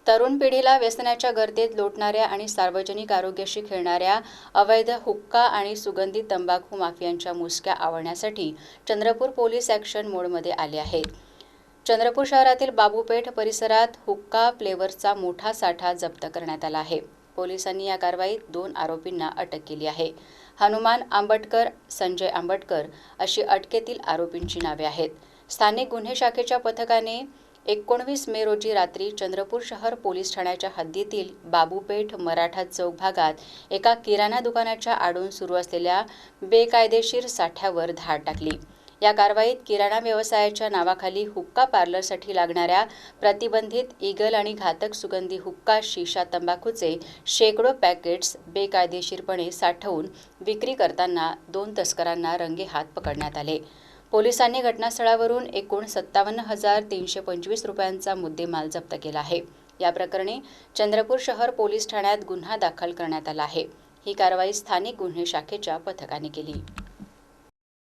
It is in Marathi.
तरुण पिढीला व्यसनाच्या गर्दीत लोटणाऱ्या आणि सार्वजनिक आरोग्याशी खेळणाऱ्या अवैध हुक्का आणि सुगंधित तंबाखू माफियांच्या मुसक्या आवळण्यासाठी चंद्रपूर पोलीस ॲक्शन मोडमध्ये आले आहेत. चंद्रपूर शहरातील बाबूपेठ परिसरात हुक्का फ्लेवर्सचा मोठा साठा जप्त करण्यात आला आहे. पोलिसांनी या कारवाईत 2 आरोपींना अटक केली आहे. हनुमान आंबटकर, संजय आंबटकर अशी अटकेतील आरोपींची नावे आहेत. स्थानिक गुन्हे शाखेच्या पथकाने 19 मे रोजी रात्री चंद्रपूर शहर पोलीस ठाण्याच्या हद्दीतील बाबूपेठ मराठा चौक भागात एका किराणा दुकानाच्या आडून सुरू असलेल्या बेकायदेशीर साठ्यावर धाड टाकली. या कारवाईत किराणा व्यवसायाच्या नावाखाली हुक्का पार्लरसाठी लागणाऱ्या प्रतिबंधित ईगल आणि घातक सुगंधी हुक्का शीशा तंबाखूचे शेकडो पॅकेट्स बेकायदेशीरपणे साठवून विक्री करताना 2 तस्करांना रंगेहात पकडण्यात आले. पोलिसांनी घटनास्थळावरून एकूण 57,325 रुपयांचा मुद्देमाल जप्त केला आहे. या प्रकरणी चंद्रपूर शहर पोलीस ठाण्यात गुन्हा दाखल करण्यात आला आहे. ही कारवाई स्थानिक गुन्हे शाखेच्या पथकाने केली.